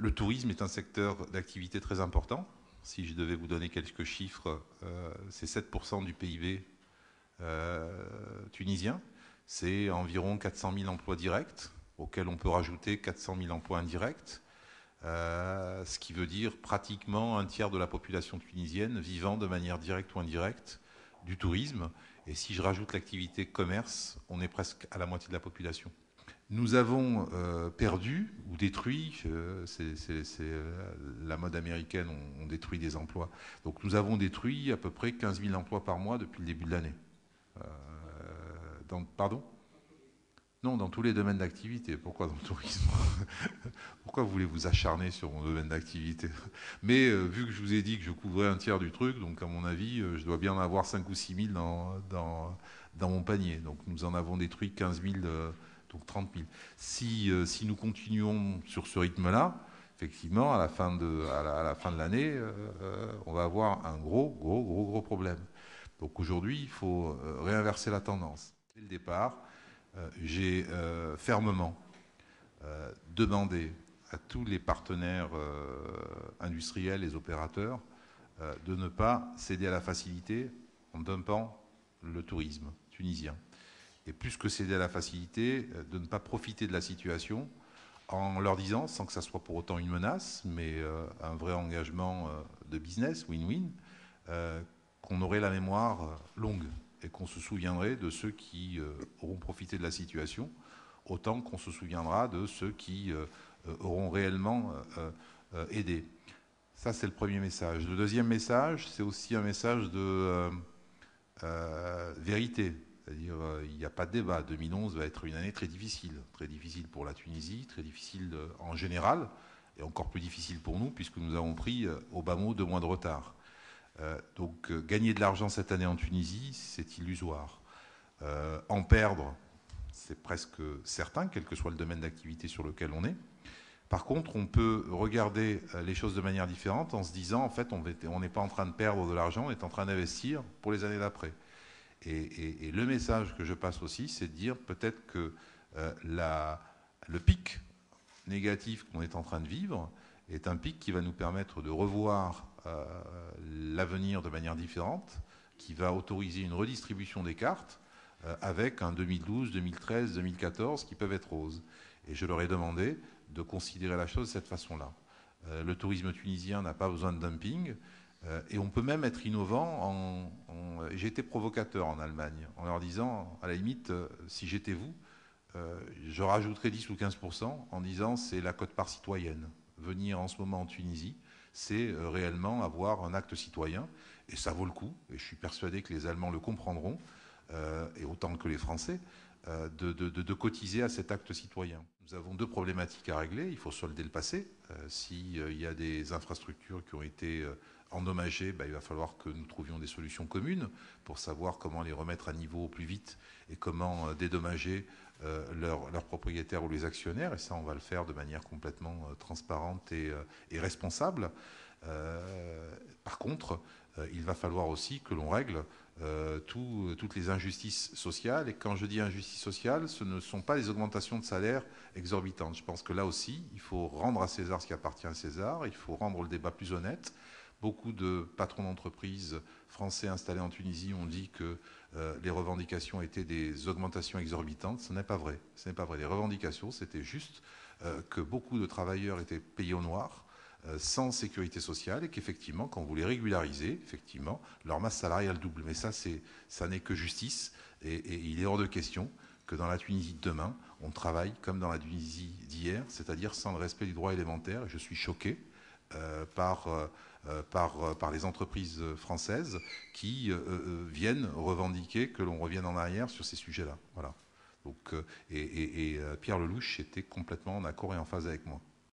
Le tourisme est un secteur d'activité très important. Si je devais vous donner quelques chiffres, c'est 7% du PIB tunisien. C'est environ 400 000 emplois directs, auxquels on peut rajouter 400 000 emplois indirects. Ce qui veut dire pratiquement un tiers de la population tunisienne vivant de manière directe ou indirecte du tourisme. Et si je rajoute l'activité commerce, on est presque à la moitié de la population. Nous avons perdu ou détruit, la mode américaine, on détruit des emplois. Donc nous avons détruit à peu près 15 000 emplois par mois depuis le début de l'année. Pardon ? Non, dans tous les domaines d'activité. Pourquoi dans le tourisme ? Pourquoi vous voulez vous acharner sur mon domaine d'activité ? Mais vu que je vous ai dit que je couvrais un tiers du truc, donc à mon avis, je dois bien en avoir 5 ou 6 000 dans mon panier. Donc nous en avons détruit 15 000, donc 30 000. Si nous continuons sur ce rythme-là, effectivement, à la fin de l'année, on va avoir un gros problème. Donc aujourd'hui, il faut réinverser la tendance. Dès le départ, j'ai fermement demandé à tous les partenaires industriels, les opérateurs, de ne pas céder à la facilité en dumpant le tourisme tunisien. Et plus que céder à la facilité, de ne pas profiter de la situation en leur disant, sans que ça soit pour autant une menace, mais un vrai engagement de business, win-win, qu'on aurait la mémoire longue et qu'on se souviendrait de ceux qui auront profité de la situation, autant qu'on se souviendra de ceux qui auront réellement aidé. Ça, c'est le premier message. Le deuxième message, c'est aussi un message de vérité. C'est-à-dire, il n'y a pas de débat. 2011 va être une année très difficile pour la Tunisie, très difficile en général, et encore plus difficile pour nous, puisque nous avons pris au bas mot 2 mois de retard. Donc gagner de l'argent cette année en Tunisie, c'est illusoire. En perdre, c'est presque certain, quel que soit le domaine d'activité sur lequel on est. Par contre, on peut regarder les choses de manière différente en se disant, en fait, on n'est pas en train de perdre de l'argent, on est en train d'investir pour les années d'après. Et le message que je passe aussi, c'est de dire peut-être que le pic négatif qu'on est en train de vivre est un pic qui va nous permettre de revoir l'avenir de manière différente, qui va autoriser une redistribution des cartes avec un 2012, 2013, 2014 qui peuvent être roses. Et je leur ai demandé de considérer la chose de cette façon-là. Le tourisme tunisien n'a pas besoin de dumping et on peut même être innovant. J'ai été provocateur en Allemagne en leur disant, à la limite, si j'étais vous, je rajouterais 10 ou 15% en disant c'est la quote-part citoyenne. Venir en ce moment en Tunisie, c'est réellement avoir un acte citoyen, et ça vaut le coup, et je suis persuadé que les Allemands le comprendront, et autant que les Français, de cotiser à cet acte citoyen. Nous avons 2 problématiques à régler. Il faut solder le passé. S'il y a des infrastructures qui ont été endommagées, il va falloir que nous trouvions des solutions communes pour savoir comment les remettre à niveau au plus vite et comment dédommager leurs propriétaires ou les actionnaires, et ça on va le faire de manière complètement transparente et responsable. Par contre, il va falloir aussi que l'on règle toutes les injustices sociales, et quand je dis injustice sociale, ce ne sont pas les augmentations de salaire exorbitantes. Je pense que là aussi, il faut rendre à César ce qui appartient à César, il faut rendre le débat plus honnête. Beaucoup de patrons d'entreprises français installés en Tunisie ont dit que les revendications étaient des augmentations exorbitantes. Ce n'est pas vrai. Ce n'est pas vrai. Les revendications, c'était juste que beaucoup de travailleurs étaient payés au noir, sans sécurité sociale, et qu'effectivement, quand vous les régularisez, effectivement, leur masse salariale double. Mais ça n'est que justice, et il est hors de question que dans la Tunisie de demain, on travaille comme dans la Tunisie d'hier, c'est-à-dire sans le respect du droit élémentaire. Et je suis choqué par les entreprises françaises qui viennent revendiquer que l'on revienne en arrière sur ces sujets-là. Voilà. Donc, Pierre Lelouch était complètement en accord et en phase avec moi.